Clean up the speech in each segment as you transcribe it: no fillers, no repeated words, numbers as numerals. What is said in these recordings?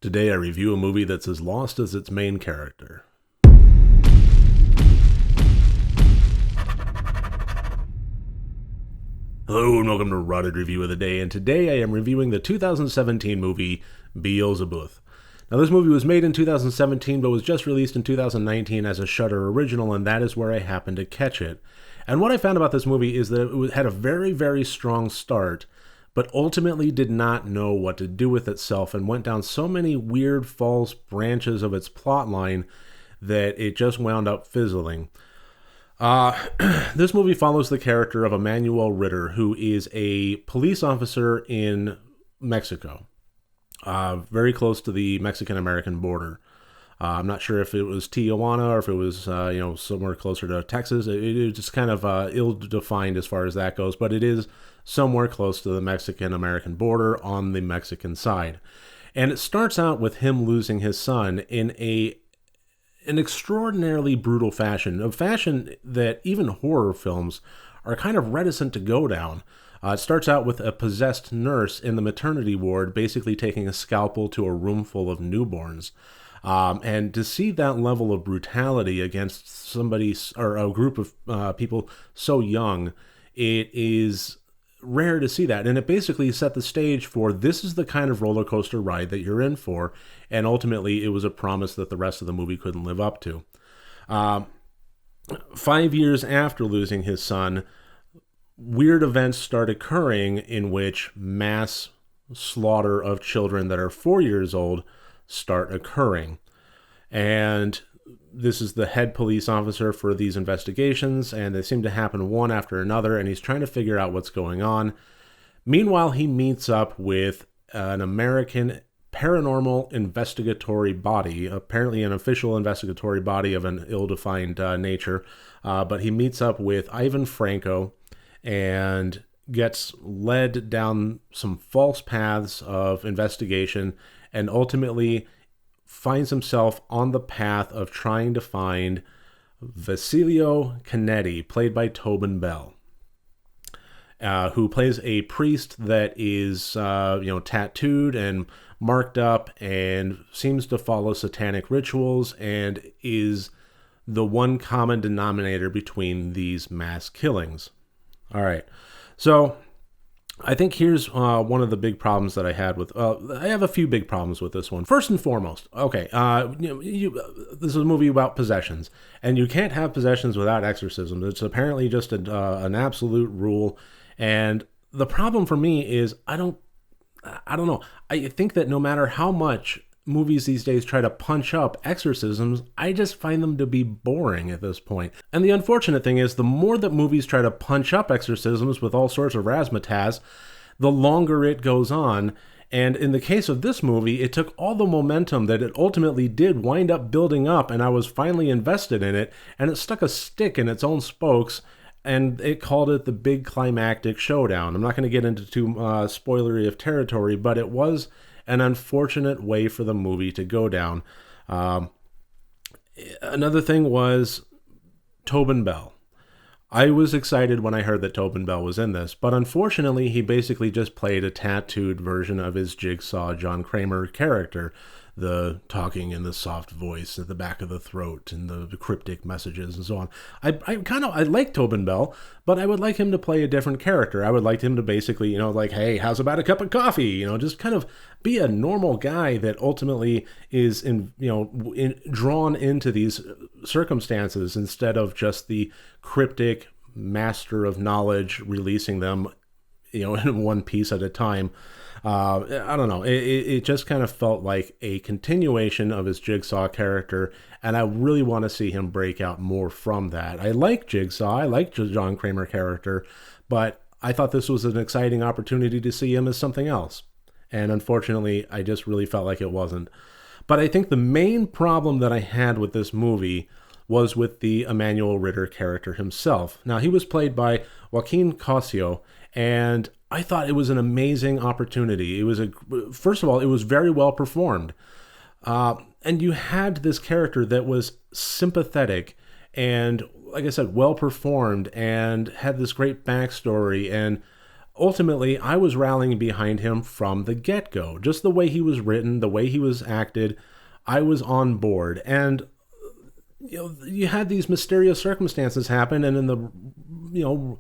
Today I review a movie that's as lost as its main character. Hello and welcome to Rotted Review of the Day, and today I am reviewing the 2017 movie Belzebuth. Now this movie was made in 2017 but was just released in 2019 as a Shudder original, and that is where I happened to catch it. And what I found about this movie is that it had a very, very strong start, but ultimately did not know what to do with itself and went down so many weird false branches of its plotline that it just wound up fizzling. This movie follows the character of Emmanuel Ritter, who is a police officer in Mexico, very close to the Mexican-American border. I'm not sure if it was Tijuana or if it was, somewhere closer to Texas. It's just kind of ill-defined as far as that goes, but it is somewhere close to the Mexican-American border on the Mexican side. And it starts out with him losing his son in an extraordinarily brutal fashion, a fashion that even horror films are kind of reticent to go down. It starts out with a possessed nurse in the maternity ward basically taking a scalpel to a room full of newborns. And to see that level of brutality against somebody or a group of people so young, it is rare to see that. And it basically set the stage for this is the kind of roller coaster ride that you're in for. And ultimately, it was a promise that the rest of the movie couldn't live up to. 5 years after losing his son, weird events start occurring in which mass slaughter of children that are 4 years old start occurring. And this is the head police officer for these investigations, and they seem to happen one after another, and he's trying to figure out what's going on. Meanwhile, he meets up with an American paranormal investigatory body, apparently an official investigatory body of an ill-defined nature, but he meets up with Ivan Franco and gets led down some false paths of investigation, and ultimately finds himself on the path of trying to find Vasilio Canetti, played by Tobin Bell, who plays a priest that is, tattooed and marked up and seems to follow satanic rituals and is the one common denominator between these mass killings. All right, so I think here's one of the big problems that I had with... I have a few big problems with this one. First and foremost, okay, this is a movie about possessions, and you can't have possessions without exorcism. It's apparently just an absolute rule, and the problem for me is I don't know. I think that no matter how much movies these days try to punch up exorcisms, I just find them to be boring at this point. And the unfortunate thing is, the more that movies try to punch up exorcisms with all sorts of razzmatazz, the longer it goes on. And in the case of this movie, it took all the momentum that it ultimately did wind up building up, and I was finally invested in it, and it stuck a stick in its own spokes, and it called it the big climactic showdown. I'm not going to get into too spoilery of territory, but it was an unfortunate way for the movie to go down. Another thing was Tobin Bell. I was excited when I heard that Tobin Bell was in this, but unfortunately he basically just played a tattooed version of his Jigsaw John Kramer character, the talking in the soft voice at the back of the throat and the cryptic messages and so on. I like Tobin Bell, but I would like him to play a different character. I would like him to basically, hey, how's about a cup of coffee? Just kind of be a normal guy that ultimately is drawn into these circumstances instead of just the cryptic master of knowledge releasing them, in one piece at a time. I don't know. It just kind of felt like a continuation of his Jigsaw character, and I really want to see him break out more from that. I like Jigsaw. I like the John Kramer character, but I thought this was an exciting opportunity to see him as something else. And unfortunately, I just really felt like it wasn't. But I think the main problem that I had with this movie was with the Emmanuel Ritter character himself. Now, he was played by Joaquin Cosio, and I thought it was an amazing opportunity. First of all, it was very well performed. And you had this character that was sympathetic and, like I said, well performed and had this great backstory and ultimately, I was rallying behind him from the get-go. Just the way he was written, the way he was acted, I was on board. And you had these mysterious circumstances happen, and in the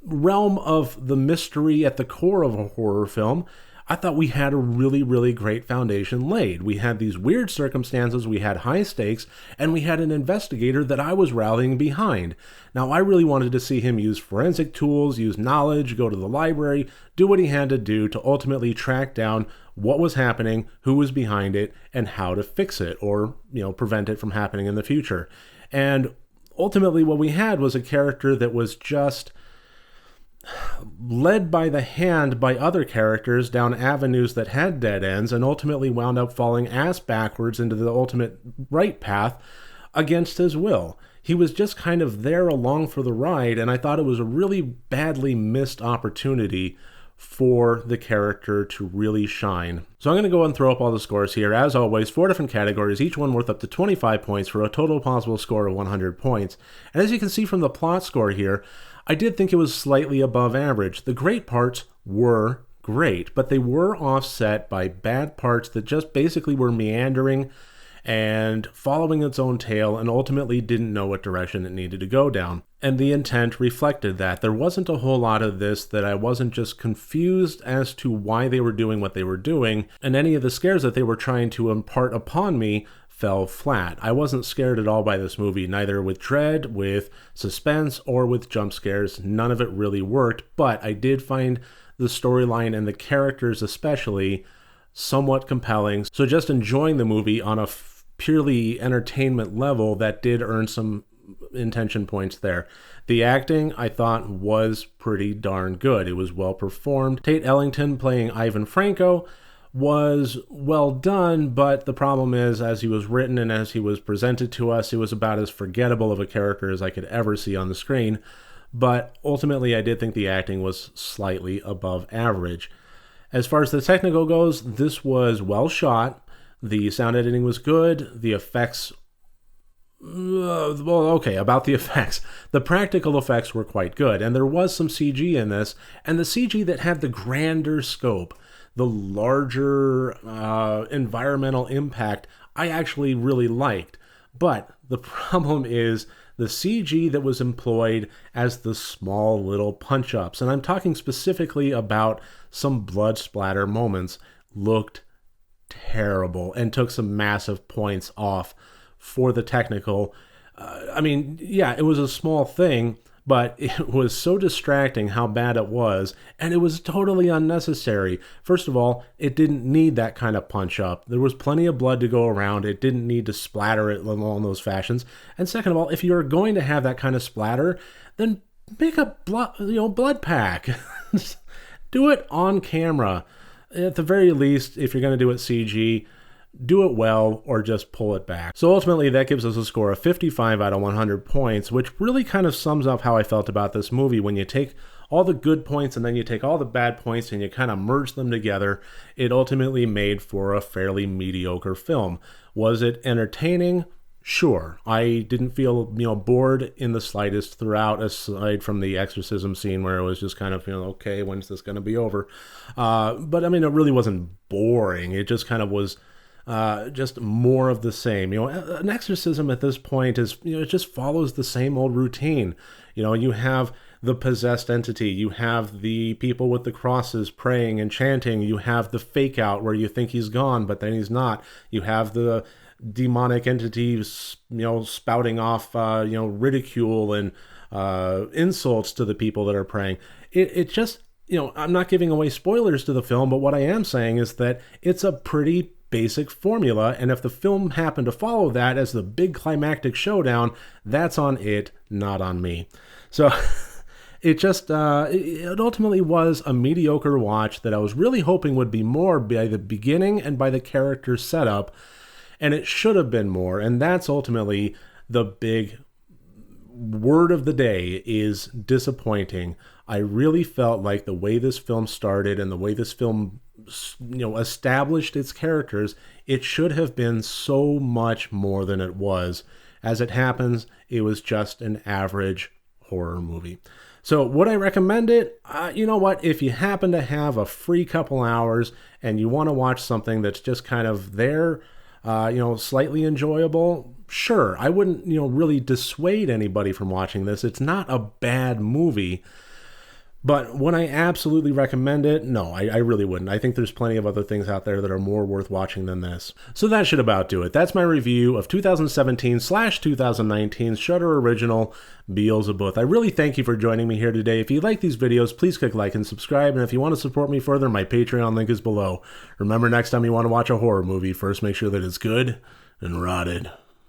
realm of the mystery at the core of a horror film, I thought we had a really, really great foundation laid. We had these weird circumstances, we had high stakes, and we had an investigator that I was rallying behind. Now, I really wanted to see him use forensic tools, use knowledge, go to the library, do what he had to do to ultimately track down what was happening, who was behind it, and how to fix it, or, prevent it from happening in the future. And ultimately what we had was a character that was just led by the hand by other characters down avenues that had dead ends, and ultimately wound up falling ass backwards into the ultimate right path against his will. He was just kind of there along for the ride, and I thought it was a really badly missed opportunity for the character to really shine. So I'm going to go and throw up all the scores here. As always, 4 different categories, each one worth up to 25 points for a total possible score of 100 points. And as you can see from the plot score here, I did think it was slightly above average. The great parts were great, but they were offset by bad parts that just basically were meandering and following its own tail, and ultimately didn't know what direction it needed to go down. And the intent reflected that. There wasn't a whole lot of this that I wasn't just confused as to why they were doing what they were doing, and any of the scares that they were trying to impart upon me fell flat. I wasn't scared at all by this movie, neither with dread, with suspense, or with jump scares. None of it really worked, but I did find the storyline and the characters especially somewhat compelling. So just enjoying the movie on a purely entertainment level, that did earn some intention points there. The acting, I thought, was pretty darn good. It was well performed. Tate Ellington playing Ivan Franco was well done, but the problem is, as he was written and as he was presented to us, it was about as forgettable of a character as I could ever see on the screen. But ultimately, I did think the acting was slightly above average. As far as the technical goes, this was well shot. The sound editing was good. The effects... about the effects. The practical effects were quite good, and there was some CG in this, and the CG that had the grander scope, the larger environmental impact, I actually really liked. But the problem is the CG that was employed as the small little punch-ups, and I'm talking specifically about some blood splatter moments, looked terrible and took some massive points off for the technical. It was a small thing, but it was so distracting how bad it was, and it was totally unnecessary. First of all, it didn't need that kind of punch-up. There was plenty of blood to go around. It didn't need to splatter it along those fashions. And second of all, if you're going to have that kind of splatter, then make a blood pack. Do it on camera. At the very least, if you're going to do it CG, do it well or just pull it back. So ultimately, that gives us a score of 55 out of 100 points, which really kind of sums up how I felt about this movie. When you take all the good points and then you take all the bad points and you kind of merge them together, it ultimately made for a fairly mediocre film. Was it entertaining? Sure. I didn't feel, bored in the slightest throughout, aside from the exorcism scene where it was just kind of, okay, when's this going to be over? But it really wasn't boring. It just kind of was just more of the same. An exorcism at this point is, it just follows the same old routine. You have the possessed entity, you have the people with the crosses praying and chanting, you have the fake out where you think he's gone, but then he's not. You have the demonic entities, spouting off, ridicule and insults to the people that are praying. It just, I'm not giving away spoilers to the film, but what I am saying is that it's a pretty basic formula, and if the film happened to follow that as the big climactic showdown, that's on it, not on me. So it just, it ultimately was a mediocre watch that I was really hoping would be more by the beginning and by the character setup, and it should have been more, and that's ultimately the big word of the day, is disappointing. I really felt like the way this film started and the way this film established its characters, it should have been so much more than it was. As it happens, it was just an average horror movie. So would I recommend it? You know what? If you happen to have a free couple hours and you want to watch something that's just kind of there, slightly enjoyable, sure. I wouldn't, really dissuade anybody from watching this. It's not a bad movie. But would I absolutely recommend it? No, I really wouldn't. I think there's plenty of other things out there that are more worth watching than this. So that should about do it. That's my review of 2017/2019's Shudder original, Belzebuth. I really thank you for joining me here today. If you like these videos, please click like and subscribe. And if you want to support me further, my Patreon link is below. Remember, next time you want to watch a horror movie, first make sure that it's good and rotted.